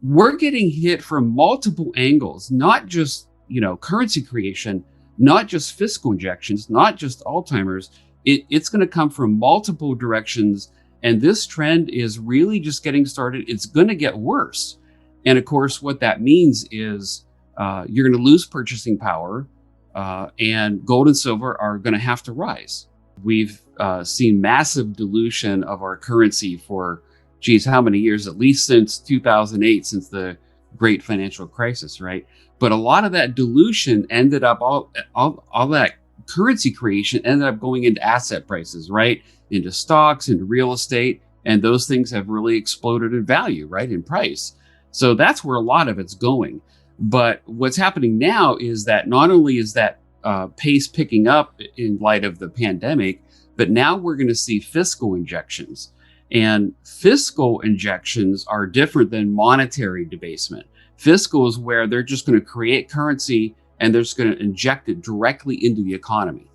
we're getting hit from multiple angles, not just, currency creation, not just fiscal injections, not just Alzheimer's. It's going to come from multiple directions. And this trend is really just getting started. It's going to get worse. And of course, what that means is you're going to lose purchasing power, and gold and silver are going to have to rise. We've seen massive dilution of our currency for, how many years? At least since 2008, since the great financial crisis, right? But a lot of that dilution ended up, all that currency creation ended up going into asset prices, right? Into stocks, into real estate. And those things have really exploded in value, right? In price. So that's where a lot of it's going. But what's happening now is that not only is that pace picking up in light of the pandemic, but now we're going to see fiscal injections. And fiscal injections are different than monetary debasement. Fiscal is where they're just going to create currency and they're just going to inject it directly into the economy.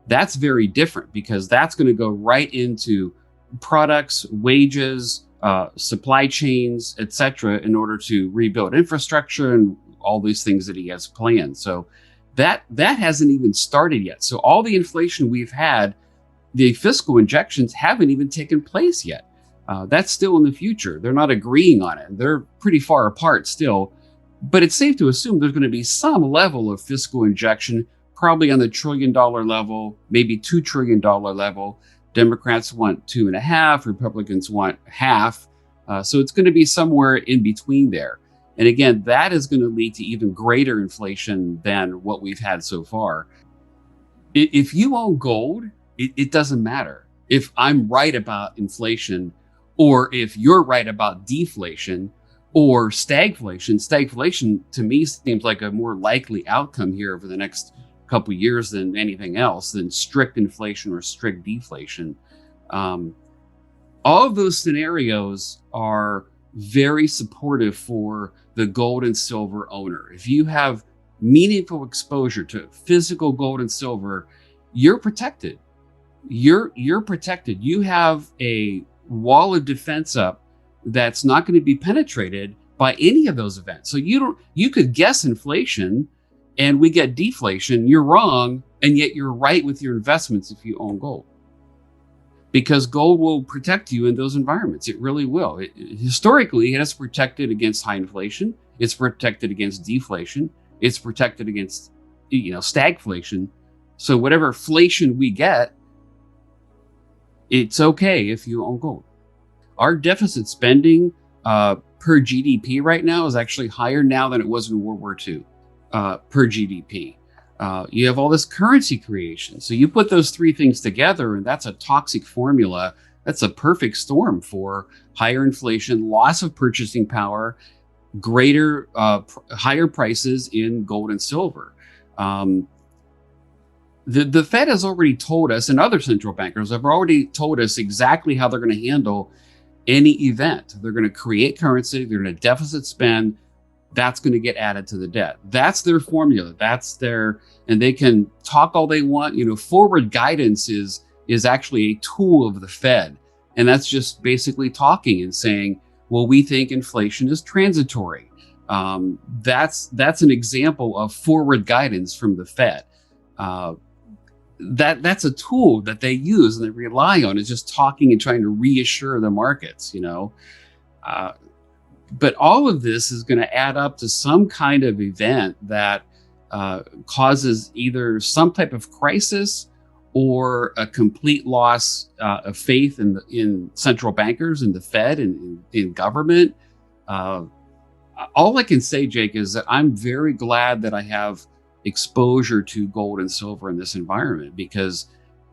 That's very different because that's going to go right into products, wages, supply chains, etc., in order to rebuild infrastructure and all these things that he has planned. So that hasn't even started yet. So all the inflation we've had, the fiscal injections haven't even taken place yet. That's still in the future. They're not agreeing on it. They're pretty far apart still. But it's safe to assume there's going to be some level of fiscal injection, probably on the $1 trillion level, maybe $2 trillion level. Democrats want 2.5, Republicans want half. So it's going to be somewhere in between there. And again, that is going to lead to even greater inflation than what we've had so far. If you own gold, it doesn't matter if I'm right about inflation or if you're right about deflation or stagflation. Stagflation to me seems like a more likely outcome here over the next couple of years than anything else, than strict inflation or strict deflation. All of those scenarios are very supportive for the gold and silver owner. If you have meaningful exposure to physical gold and silver, you're protected. You're protected. You have a wall of defense up that's not going to be penetrated by any of those events. So you could guess inflation and we get deflation. You're wrong, and yet you're right with your investments if you own gold. Because gold will protect you in those environments. It really will. Historically, it has protected against high inflation. It's protected against deflation. It's protected against, stagflation. So whatever inflation we get, it's okay if you own gold. Our deficit spending per GDP right now is actually higher now than it was in World War II per GDP. You have all this currency creation. So you put those three things together, and that's a toxic formula. That's a perfect storm for higher inflation, loss of purchasing power, greater, higher prices in gold and silver. The Fed has already told us, and other central bankers have already told us exactly how they're going to handle any event. They're going to create currency. They're going to deficit spend. That's going to get added to the debt. That's their formula. And they can talk all they want. Forward guidance is actually a tool of the Fed. And that's just basically talking and saying, well, we think inflation is transitory. That's an example of forward guidance from the Fed. That's a tool that they use and they rely on, is just talking and trying to reassure the markets, But all of this is going to add up to some kind of event that causes either some type of crisis or a complete loss of faith in central bankers, in the Fed, and in government. All I can say, Jake, is that I'm very glad that I have exposure to gold and silver in this environment, because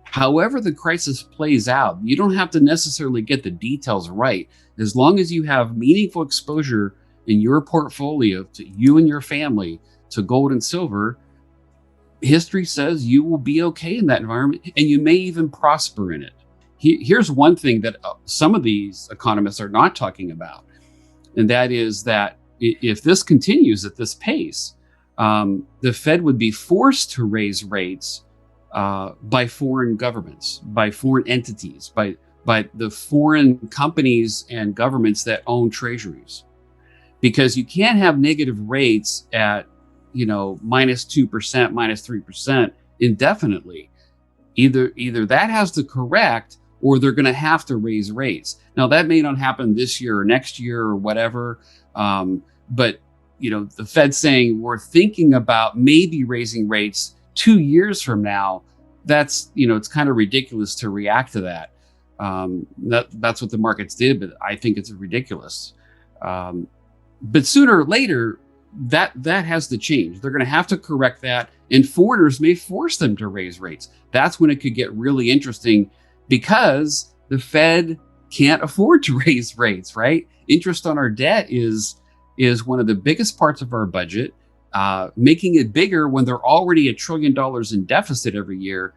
however the crisis plays out, you don't have to necessarily get the details right. As long as you have meaningful exposure in your portfolio, to you and your family, to gold and silver, history says you will be okay in that environment, and you may even prosper in it. Here's one thing that some of these economists are not talking about, and that is that if this continues at this pace, the Fed would be forced to raise rates by foreign governments, by foreign entities, by the foreign companies and governments that own treasuries. because you can't have negative rates at, -2%, -3% indefinitely. Either that has to correct, or they're going to have to raise rates. Now, that may not happen this year or next year or whatever, but the Fed's saying we're thinking about maybe raising rates 2 years from now. That's it's kind of ridiculous to react to that. That's what the markets did, but I think it's ridiculous. But sooner or later, that has to change. They're going to have to correct that, and foreigners may force them to raise rates. That's when it could get really interesting, because the Fed can't afford to raise rates, right? Interest on our debt is one of the biggest parts of our budget. Making it bigger when they're already $1 trillion in deficit every year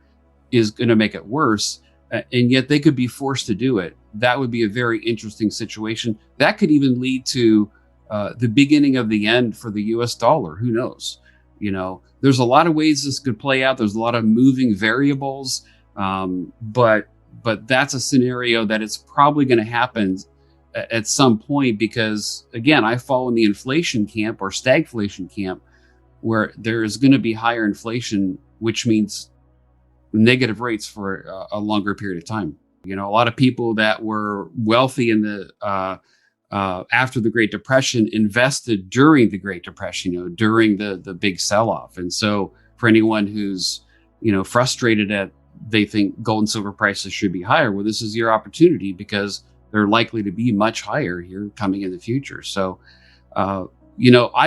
is going to make it worse. And yet they could be forced to do it. That would be a very interesting situation. That could even lead to the beginning of the end for the US dollar. Who knows? There's a lot of ways this could play out. There's a lot of moving variables. But that's a scenario that it's probably going to happen at some point, because again, I fall in the inflation camp or stagflation camp, where there is going to be higher inflation, which means negative rates for a longer period of time. A lot of people that were wealthy in the after the Great Depression invested during the Great Depression, during the big sell-off. And so for anyone who's frustrated at, they think gold and silver prices should be higher, well, this is your opportunity, because they're likely to be much higher here coming in the future. So I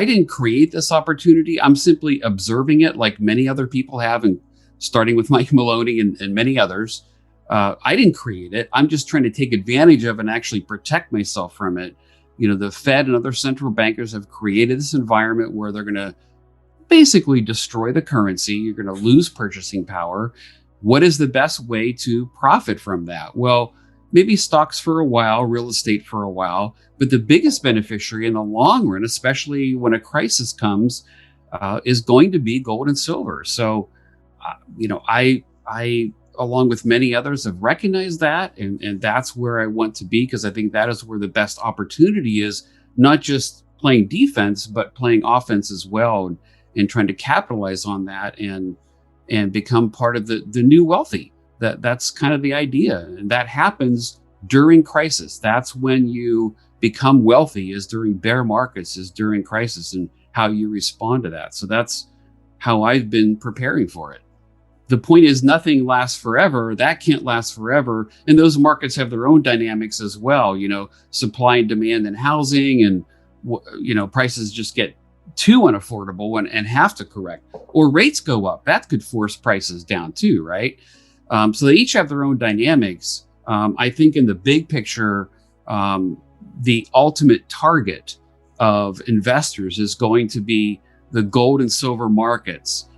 didn't create this opportunity. I'm simply observing it, like many other people have, and starting with Mike Maloney and many others. I didn't create it. I'm just trying to take advantage of and actually protect myself from it. The Fed and other central bankers have created this environment where they're going to basically destroy the currency. You're going to lose purchasing power. What is the best way to profit from that? Well, maybe stocks for a while, real estate for a while, but the biggest beneficiary in the long run, especially when a crisis comes, is going to be gold and silver. So, I, along with many others, have recognized that, and that's where I want to be, because I think that is where the best opportunity is, not just playing defense, but playing offense as well, and trying to capitalize on that and become part of the new wealthy. That's kind of the idea. And that happens during crisis. That's when you become wealthy, is during bear markets, is during crisis, and how you respond to that. So that's how I've been preparing for it. The point is, nothing lasts forever. That can't last forever. And those markets have their own dynamics as well. Supply and demand in housing, and prices just get too unaffordable and have to correct, or rates go up. That could force prices down too, right? So they each have their own dynamics. I think in the big picture, the ultimate target of investors is going to be the gold and silver markets,